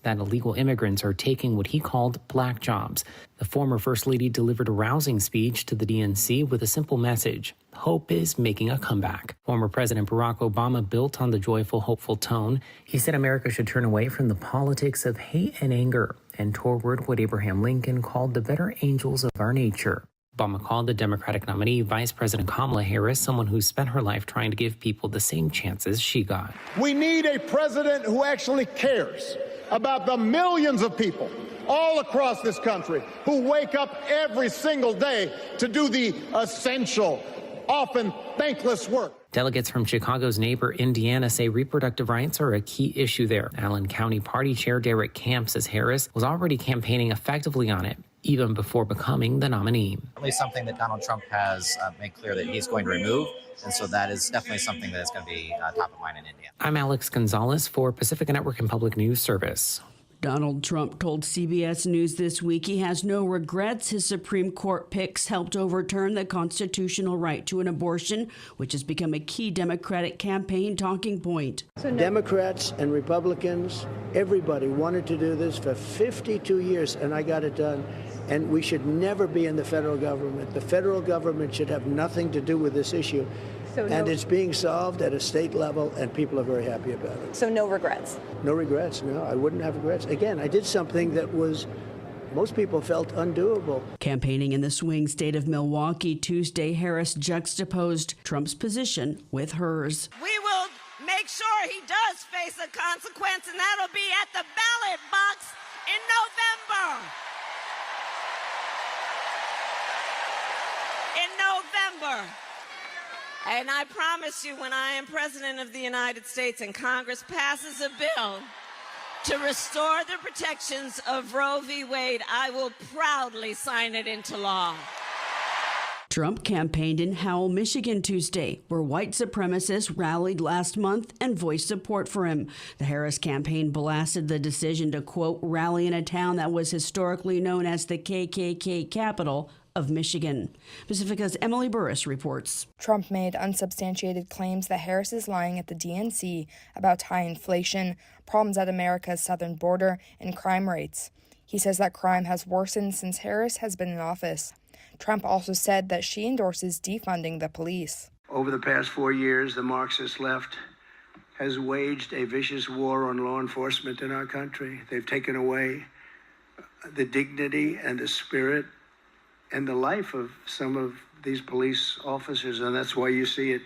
that illegal immigrants are taking what he called black jobs. The former First Lady delivered a rousing speech to the DNC with a simple message: hope is making a comeback. Former President Barack Obama built on the joyful, hopeful tone. He said America should turn away from the politics of hate and anger and toward what Abraham Lincoln called the better angels of our nature. Obama called the Democratic nominee, Vice President Kamala Harris, someone who spent her life trying to give people the same chances she got. We need a president who actually cares about the millions of people all across this country who wake up every single day to do the essential, often thankless work. Delegates from Chicago's neighbor, Indiana, say reproductive rights are a key issue there. Allen County Party Chair Derek Camp says Harris was already campaigning effectively on it, even before becoming the nominee. At least something that Donald Trump has made clear that he's going to remove. And so that is definitely something that is going to be top of mind in India. I'm Alex Gonzalez for Pacifica Network and Public News Service. Donald Trump told CBS News this week he has no regrets. His Supreme Court picks helped overturn the constitutional right to an abortion, which has become a key Democratic campaign talking point. Democrats and Republicans, everybody wanted to do this for 52 years, and I got it done. And we should never be in the federal government. The federal government should have nothing to do with this issue. And it's being solved at a state level, and people are very happy about it. So no regrets? No regrets, no. I wouldn't have regrets. Again, I did something that most people felt undoable. Campaigning in the swing state of Milwaukee Tuesday, Harris juxtaposed Trump's position with hers. We will make sure he does face a consequence, and that'll be at the ballot box in November. And I promise you, when I am President of the United States and Congress passes a bill to restore the protections of Roe v. Wade, I will proudly sign it into law. Trump campaigned in Howell, Michigan Tuesday, where white supremacists rallied last month and voiced support for him. The Harris campaign blasted the decision to, quote, rally in a town that was historically known as the KKK capital of Michigan. Pacifica's Emily Burris reports. Trump made unsubstantiated claims that Harris is lying at the DNC about high inflation, problems at America's southern border, and crime rates. He says that crime has worsened since Harris has been in office. Trump also said that she endorses defunding the police. Over the past 4 years, the Marxist left has waged a vicious war on law enforcement in our country. They've taken away the dignity and the spirit and the life of some of these police officers, and that's why you see it.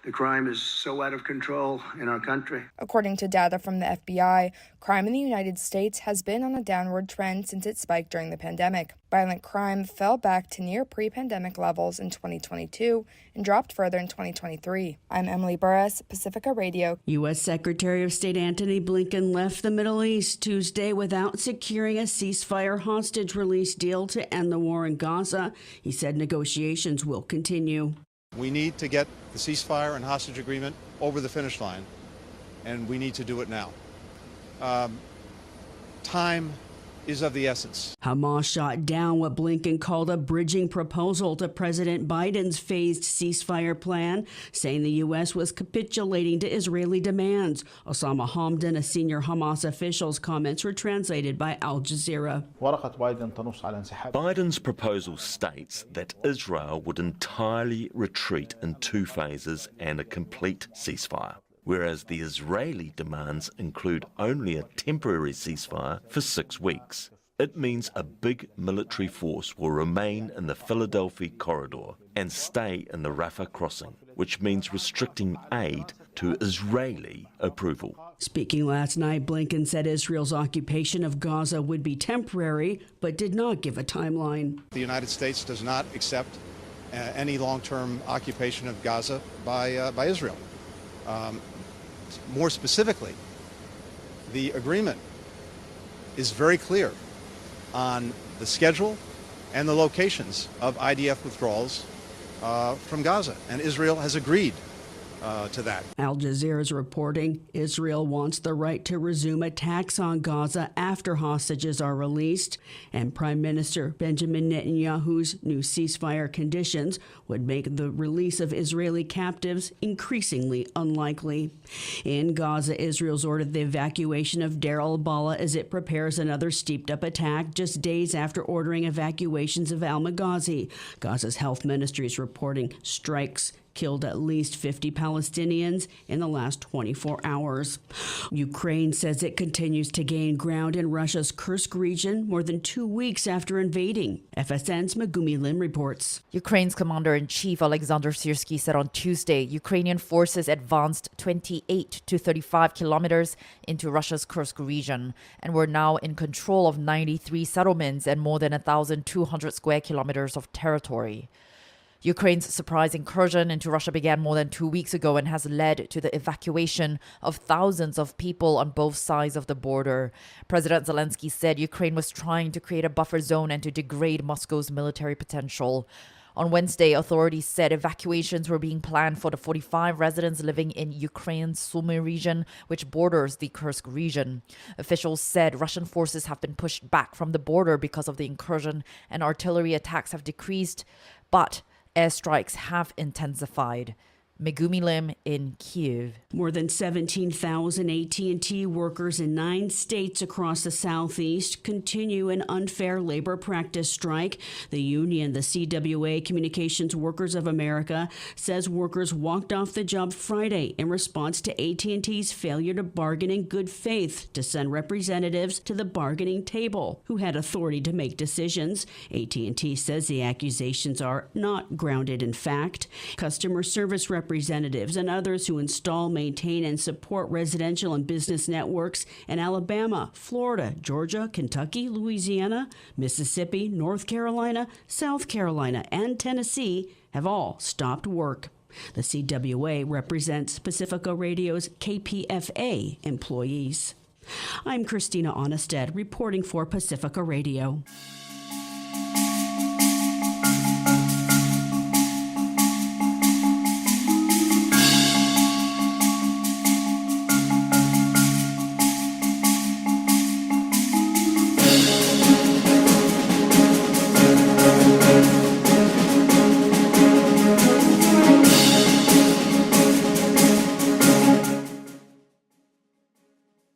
The crime is so out of control in our country. According to data from the FBI, crime in the United States has been on a downward trend since it spiked during the pandemic. Violent crime fell back to near pre-pandemic levels in 2022 and dropped further in 2023. I'm Emily Burris, Pacifica Radio. U.S. Secretary of State Antony Blinken left the Middle East Tuesday without securing a ceasefire hostage release deal to end the war in Gaza. He said negotiations will continue. We need to get the ceasefire and hostage agreement over the finish line, and we need to do it now. Time is of the essence. Hamas shot down what Blinken called a bridging proposal to President Biden's phased ceasefire plan, saying the U.S. was capitulating to Israeli demands. Osama Hamdan, a senior Hamas official's comments were translated by Al Jazeera. Biden's proposal states that Israel would entirely retreat in 2 phases and a complete ceasefire, whereas the Israeli demands include only a temporary ceasefire for 6 weeks. It means a big military force will remain in the Philadelphia corridor and stay in the Rafah crossing, which means restricting aid to Israeli approval. Speaking last night, Blinken said Israel's occupation of Gaza would be temporary, but did not give a timeline. The United States does not accept any long-term occupation of Gaza by Israel. More specifically, the agreement is very clear on the schedule and the locations of IDF withdrawals from Gaza, and Israel has agreed to that. Al Jazeera is reporting Israel wants the right to resume attacks on Gaza after hostages are released, and Prime Minister Benjamin Netanyahu's new ceasefire conditions would make the release of Israeli captives increasingly unlikely. In Gaza, Israel's ordered the evacuation of Deir al-Balah as it prepares another stepped-up attack just days after ordering evacuations of al-Maghazi. Gaza's health ministry is reporting strikes killed at least 50 Palestinians in the last 24 hours. Ukraine says it continues to gain ground in Russia's Kursk region more than 2 weeks after invading. FSN's Megumi Lim reports. Ukraine's commander-in-chief Alexander Syrskyi said on Tuesday Ukrainian forces advanced 28 to 35 kilometers into Russia's Kursk region and were now in control of 93 settlements and more than 1,200 square kilometers of territory. Ukraine's surprise incursion into Russia began more than 2 weeks ago and has led to the evacuation of thousands of people on both sides of the border. President Zelensky said Ukraine was trying to create a buffer zone and to degrade Moscow's military potential. On Wednesday, authorities said evacuations were being planned for the 45 residents living in Ukraine's Sumy region, which borders the Kursk region. Officials said Russian forces have been pushed back from the border because of the incursion and artillery attacks have decreased, but airstrikes have intensified. Megumi Lim in Kyiv. More than 17,000 AT&T workers in 9 states across the Southeast continue an unfair labor practice strike. The union, the CWA, Communications Workers of America, says workers walked off the job Friday in response to AT&T's failure to bargain in good faith to send representatives to the bargaining table who had authority to make decisions. AT&T says the accusations are not grounded in fact. Customer service representatives and others who install, maintain, and support residential and business networks in Alabama, Florida, Georgia, Kentucky, Louisiana, Mississippi, North Carolina, South Carolina, and Tennessee have all stopped work. The CWA represents Pacifica Radio's KPFA employees. I'm Christina Onnested, reporting for Pacifica Radio.